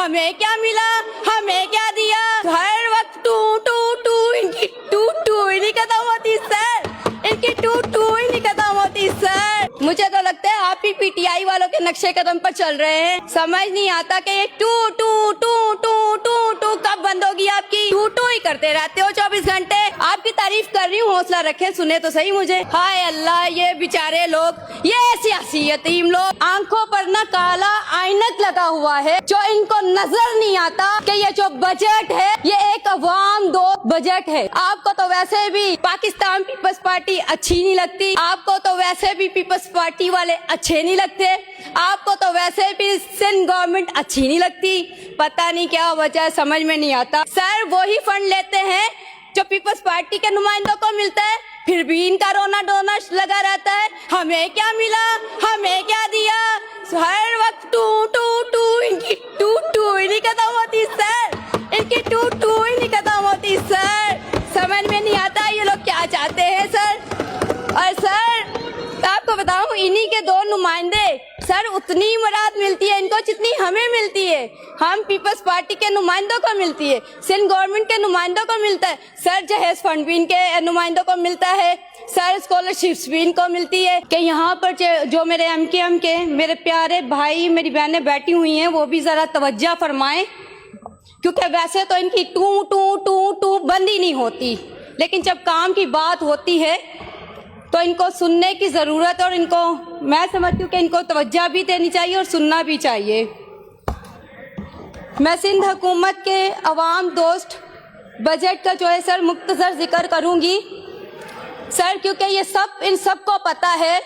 हमें क्या मिला, हमें क्या दिया। हर वक्त टू टू टू, इनकी टू टू ही नहीं खत्म होती सर, इनकी टू टू ही नहीं खत्म होती सर। मुझे तो लगता है आप ही पीटीआई वालों के नक्शे कदम पर चल रहे हैं। समझ नहीं आता कि ये टू टू टू टू टू टू कब बंद होगी आपकी। टू टू ही करते रहते हो 24 घंटे। आपकी तारीफ कर रही हूँ, हौसला रखे, सुने तो सही मुझे। हाय अल्लाह, ये बेचारे लोग, ये सियासी यतीम लोग, आंखों पर ना काला ऐनक लगा हुआ है, जो इनको नजर नहीं आता कि ये जो बजट है ये एक अवाम दोस्त बजट है। आपको तो वैसे भी पाकिस्तान पीपल्स पार्टी अच्छी नहीं लगती, आपको तो वैसे भी पीपल्स पार्टी वाले अच्छे नहीं लगते, आपको तो वैसे भी सिंध गवर्नमेंट अच्छी नहीं लगती। पता नहीं क्या वजह, समझ में नहीं आता। सर वही फंड लेते हैं जो पीपल्स पार्टी के नुमाइंदों को मिलता है, फिर भी इनका रोना डोना लगा रहता है। हमें क्या मिला, हमें क्या दिया। हर वक्त टू टू टू, इनकी टू टू ही नहीं खत्म होती सर, इनकी टू टू ही नहीं खत्म होती सर। समझ में नहीं आता ये लोग क्या चाहते हैं सर। और सर आपको बताऊं, इन्हीं के दो नुमाइंदे सर, उतनी मुराद मिलती है इनको जितनी हमें मिलती है। हम पीपल्स पार्टी के नुमाइंदों को मिलती है, सिंध गवर्नमेंट के नुमाइंदों को मिलता है सर, जहेज फंड भी इनके नुमाइंदों को मिलता है सर, स्कॉलरशिप्स भी इनको मिलती है। कि यहाँ पर जो मेरे एमकेएम के मेरे प्यारे भाई मेरी बहनें बैठी हुई हैं, वो भी जरा तवज्जो फरमाएं, क्योंकि वैसे तो इनकी टू टू टू टू बंद ही नहीं होती, लेकिन जब काम की बात होती है तो इनको सुनने की जरूरत, और इनको मैं समझती हूँ कि इनको तवज्जो भी देनी चाहिए और सुनना भी चाहिए। मैं सिंध हुकूमत के अवाम दोस्त बजट का जो है सर मुख्तसर जिक्र करूँगी सर, क्योंकि ये सब इन सबको पता है,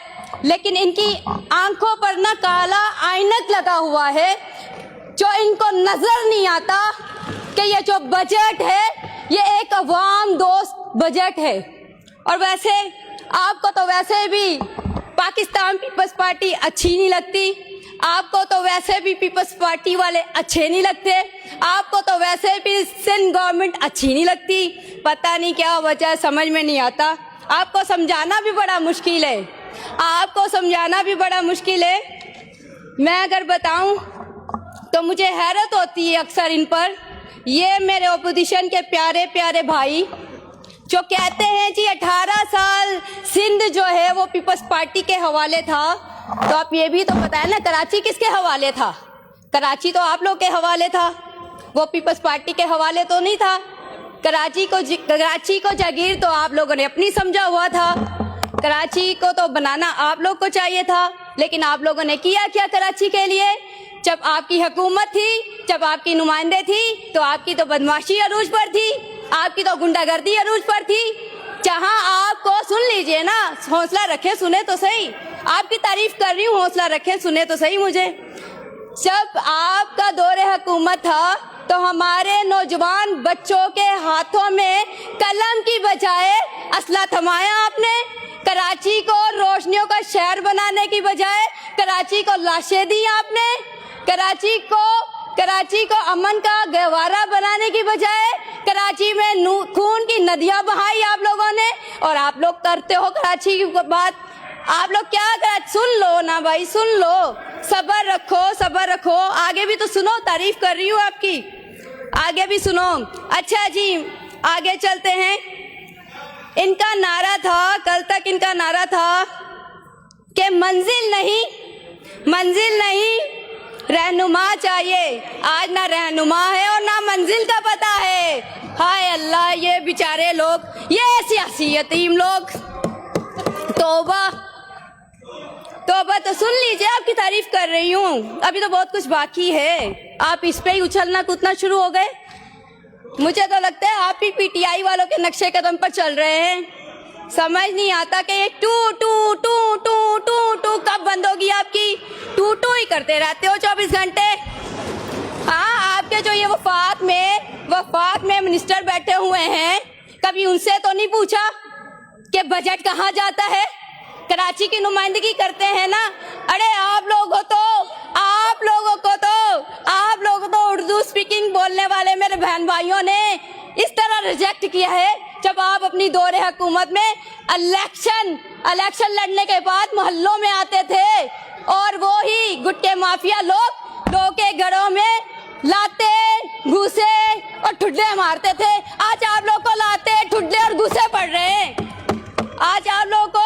लेकिन इनकी आंखों पर ना काला ऐनक लगा हुआ है, जो इनको नजर नहीं आता कि ये जो बजट है ये एक अवाम दोस्त बजट है। और वैसे आपको तो वैसे भी पाकिस्तान पीपल्स पार्टी अच्छी नहीं लगती, आपको तो वैसे भी पीपल्स पार्टी वाले अच्छे नहीं लगते, आपको तो वैसे भी सिंध गवर्नमेंट अच्छी नहीं लगती। पता नहीं क्या वजह, समझ में नहीं आता। आपको समझाना भी बड़ा मुश्किल है, आपको समझाना भी बड़ा मुश्किल है। मैं अगर बताऊं तो मुझे हैरत होती है अक्सर इन पर। ये मेरे ओपोजिशन के प्यारे प्यारे भाई जो कहते हैं जी 18 साल सिंध जो है वो पीपल्स पार्टी के हवाले था, तो आप ये भी तो बताएं ना, कराची किसके हवाले था। कराची तो आप लोग के हवाले था, वो पीपल्स पार्टी के हवाले तो नहीं था। कराची को जागीर तो आप लोगों ने अपनी समझा हुआ था, कराची को तो बनाना आप लोग को चाहिए था, लेकिन आप लोगों ने किया क्या कराची के लिए। जब आपकी हुकूमत थी, जब आपकी नुमाइंदे थी, तो आपकी तो बदमाशी अरूज पर थी, आपकी तो गुंडागर्दी अरूज पर थी। जहां आपको, सुन लीजिए ना, हौसला रखे, सुने तो सही, आपकी तारीफ कर रही हूँ, हौसला रखे, सुने तो सही मुझे। जब आपका दौरे हुकूमत था तो हमारे नौजवान बच्चों के हाथों में कलम की बजाय असला थमाया आपने। कराची को रोशनियों का शहर बनाने की बजाय कराची को लाशें दी आपने। कराची को अमन का गहवारा बनाने की बजाय कराची में खून की नदियां बहाई आप लोगों ने। और आप लोग करते हो कराची की बात, आप लोग क्या कर, सुन लो ना भाई, सुन लो, सब्र रखो, सब्र रखो, आगे भी तो सुनो, तारीफ कर रही हूँ आपकी, आगे भी सुनो। अच्छा जी, आगे चलते हैं। इनका नारा था, कल तक इनका नारा था कि मंजिल नहीं रहनुमा चाहिए। आज ना रहनुमा है और ना मंजिल का पता है। हाय अल्लाह, ये बेचारे लोग, ये सियासी यतीम लोग, तौबा तौबा। तो सुन लीजिए, आपकी तारीफ कर रही हूँ, अभी तो बहुत कुछ बाकी है, आप इस पे ही उछलना कूदना शुरू हो गए। मुझे तो लगता है आप ही पीटीआई वालों के नक्शे कदम पर चल रहे हैं। समझ नहीं आता कि ये टू टू टू टू टू टू कब बंद होगी आपकी। टू टू ही करते रहते हो 24 घंटे। हाँ, आपके जो ये वफात में मिनिस्टर बैठे हुए हैं, कभी उनसे तो नहीं पूछा कि बजट कहाँ जाता है। कराची की नुमाइंदगी करते हैं ना। अरे आप लोगों को तो उर्दू स्पीकिंग बोलने वाले मेरे बहन भाइयों ने इस तरह रिजेक्ट किया है, जब आप अपनी दौरे हुकूमत में इलेक्शन लड़ने के बाद मोहल्लों में आते थे और वो ही गुट्टे माफिया लोग के घरों में लाते घुसे और ठुड्डे मारते थे, आज आप लोग को लाते ठुड्डे और घुसे पड़ रहे हैं। आज आप लोगों को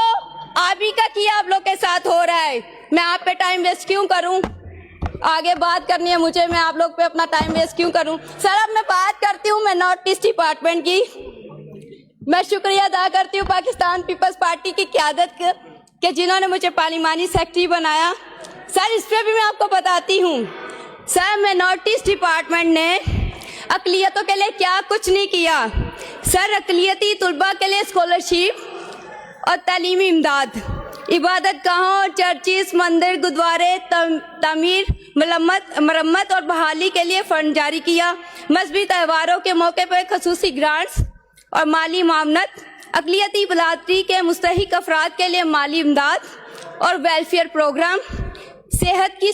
आप ही का किया आप लोग के साथ हो रहा है। मैं आप पे टाइम वेस्ट क्यों करूं? आगे बात करनी है मुझे, मैं आप लोग पे अपना टाइम वेस्ट क्यों करूं? सर अब मैं बात करती हूँ मैं नॉर्थ ईस्ट डिपार्टमेंट की। मैं शुक्रिया अदा करती हूँ पाकिस्तान पीपल्स पार्टी की क़यादत के जिन्होंने मुझे पार्लिमानी सेक्रेटरी बनाया। सर इस पे भी मैं आपको बताती हूँ। सर मैं नॉर्थ ईस्ट डिपार्टमेंट ने अक़लियतों के लिए क्या कुछ नहीं किया। सर अक़लियती तुलबा के लिए स्कॉलरशिप और तालीमी इमदाद, इबादत गाहों, चर्चिस, मंदिर, गुरुद्वारे, तामीर, मरम्मत और बहाली के लिए फंड जारी किया। मजहबी त्योहारों के मौके पर खसूसी ग्रांट्स और माली मामनत, अक़लियती बलादरी के मुस्तहिक अफराद के लिए माली इमदाद और वेलफेयर प्रोग्राम, सेहत की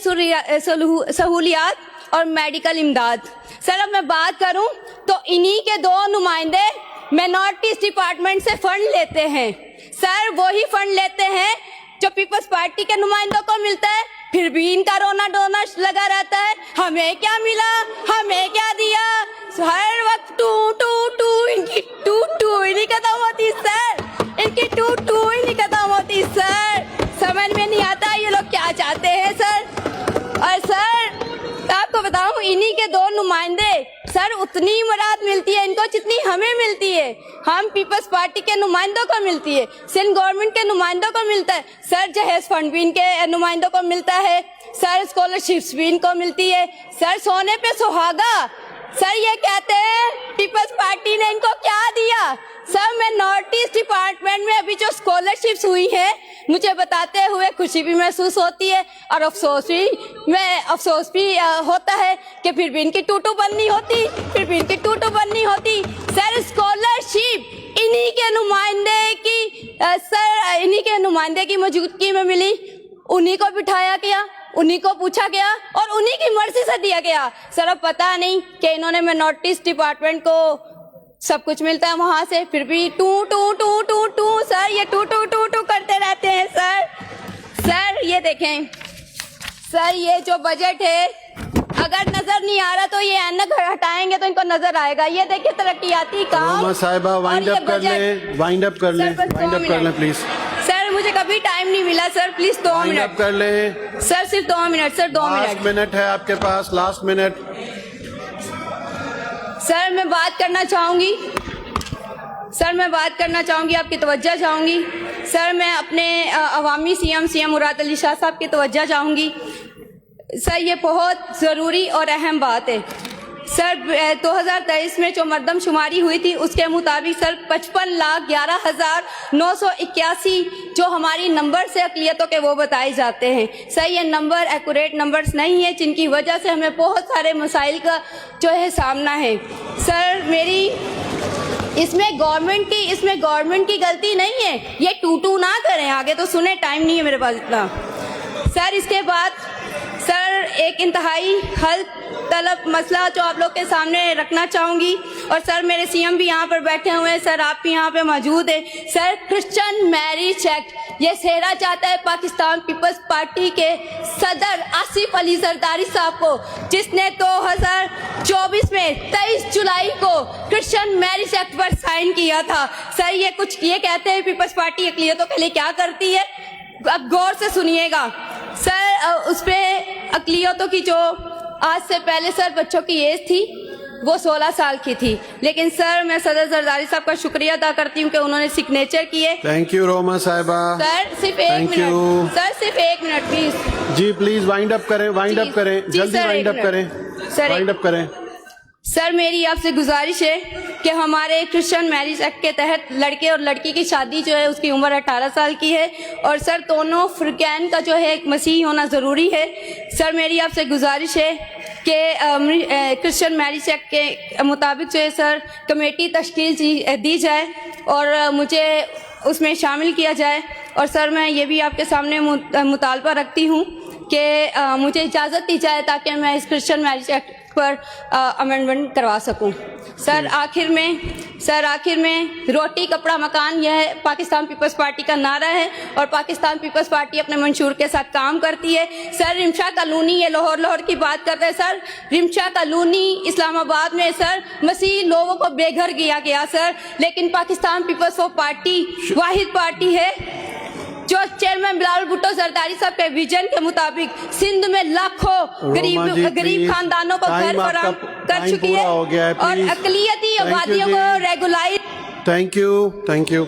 सहूलियात और मेडिकल इमदाद। सर अब मैं बात करूं तो इन्हीं के दो नुमाइंदे मैं नॉर्थ ईस्ट डिपार्टमेंट से फंड लेते हैं। सर वही फंड लेते हैं जो पीपल्स पार्टी के नुमाइंदों को मिलता है, फिर भी इनका रोना डोना लगा रहता है। हमें क्या मिला, हमें क्या दिया, हर वक्त टू टू टू इनकी टू टू ही नहीं खत्म होती सर, इनकी टू टू ही नहीं खत्म होती सर। समझ में नहीं आता ये लोग क्या चाहते हैं सर। और सर आपको बताऊं इन्हीं के दो नुमाइंदे सर उतनी मुराद मिलती है इनको जितनी हमें मिलती है। हम पीपल्स पार्टी के नुमाइंदों को मिलती है, सिंध गवर्नमेंट के नुमाइंदों को मिलता है सर, जहेज फंड भी इनके नुमाइंदों को मिलता है सर, स्कॉलरशिप्स भी इनको मिलती है सर। सोने पे सुहागा सर ये कहते हैं पीपल्स पार्टी ने इनको क्या दिया। सर मैं नॉर्थ ईस्ट डिपार्टमेंट में अभी जो स्कॉलरशिप्स हुई है मुझे बताते हुए खुशी भी महसूस होती है और अफसोस भी होता है कि फिर भी इनकी टूटू बननी होती, फिर भी इनकी टूटू बननी होती। सर स्कॉलरशिप इन्हीं के नुमाइंदे की मौजूदगी में मिली, उन्हीं को बिठाया गया, उन्हीं को पूछा गया और उन्हीं की मर्जी से दिया गया। सर अब पता नहीं कि इन्होंने मैं नॉर्थ ईस्ट डिपार्टमेंट को सब कुछ मिलता है वहां से, फिर भी टू टू टू टू टू सर ये टू टू टू टू करते रहते हैं सर। सर ये देखें सर ये जो बजट है अगर नजर नहीं आ रहा तो ये ऐनक हटाएंगे तो इनको नजर आएगा। ये देखिए तरक्याती काम। साहिबा वाइंड अप कर लें प्लीज। सर मुझे कभी टाइम नहीं मिला सर, प्लीज 2 मिनट कर लें सर, सिर्फ 2 मिनट सर, 2 मिनट है आपके पास, लास्ट मिनट। सर मैं बात करना चाहूंगी, आपकी तवज्जो चाहूंगी सर। मैं अपने अवामी सीएम मुराद अली शाह साहब की तवज्जो चाहूंगी सर। ये बहुत ज़रूरी और अहम बात है सर। 2023 में जो मरदमशुमारी हुई थी उसके मुताबिक सर 55,11,981 जो हमारी नंबर से अक़लियतों के वो बताए जाते हैं सर। ये नंबर एक्यूरेट नंबर्स नहीं है जिनकी वजह से हमें बहुत सारे मसाइल का जो है सामना है सर। मेरी इसमें गवर्नमेंट की गलती नहीं है, ये टू ना करें। आगे तो सुने, टाइम नहीं है मेरे पास इतना सर। इसके बाद सर एक इंतहाई हल तलब मसला जो आप लोग के सामने रखना चाहूँगी और सर मेरे सीएम भी यहाँ पर बैठे हुए हैं सर, आप भी यहाँ पे मौजूद हैं सर। क्रिश्चियन मैरिज एक्ट ये सेहरा चाहता है पाकिस्तान पीपल्स पार्टी के सदर आसिफ अली जरदारी साहब को, जिसने 2024 में 23 जुलाई को क्रिश्चियन मैरिज एक्ट पर साइन किया था सर। ये कहते हैं पीपल्स पार्टी अक़लियतों के लिए क्या करती है, अब गौर से सुनिएगा सर। उस पे अक़लियतों की जो आज से पहले सर बच्चों की एज थी वो 16 साल की थी, लेकिन सर मैं सदर जरदारी साहब का शुक्रिया अदा करती हूँ कि उन्होंने सिग्नेचर किए। थैंक यू रोमा साहिबा। सर सिर्फ 1 मिनट सर, सिर्फ 1 मिनट प्लीज जी, प्लीज वाइंड अप करें जल्दी वाइंड अप करें सर। मेरी आपसे गुजारिश है कि हमारे क्रिश्चियन मैरिज एक्ट के तहत लड़के और लड़की की शादी जो है उसकी उम्र 18 साल की है और सर दोनों फ़िरक़ैन का जो है एक मसीह होना ज़रूरी है सर। मेरी आपसे गुजारिश है कि क्रिश्चियन मैरिज एक्ट के मुताबिक जो है सर कमेटी तश्कील दी जाए और मुझे उसमें शामिल किया जाए। और सर मैं ये भी आपके सामने मुतालबा रखती हूँ कि मुझे इजाज़त दी जाए ताकि मैं इस क्रिश्चियन मैरिज एक्ट पर अमेंडमेंट करवा सकूं। सर आखिर में रोटी कपड़ा मकान, यह पाकिस्तान पीपल्स पार्टी का नारा है और पाकिस्तान पीपल्स पार्टी अपने मंशूर के साथ काम करती है। सर रिमशा कॉलोनी, ये लाहौर की बात करते हैं सर, रिमशा कॉलोनी इस्लामाबाद में सर मसीह लोगों को बेघर किया गया सर, लेकिन पाकिस्तान पीपल्स पार्टी वाहिद पार्टी है जो चेयरमैन बिलावल भुट्टो जरदारी साहब के विजन के मुताबिक सिंध में लाखों गरीब खानदानों को घर फराहम कर चुकी है और अकलियती आबादियों को रेगुलाइज। Thank you.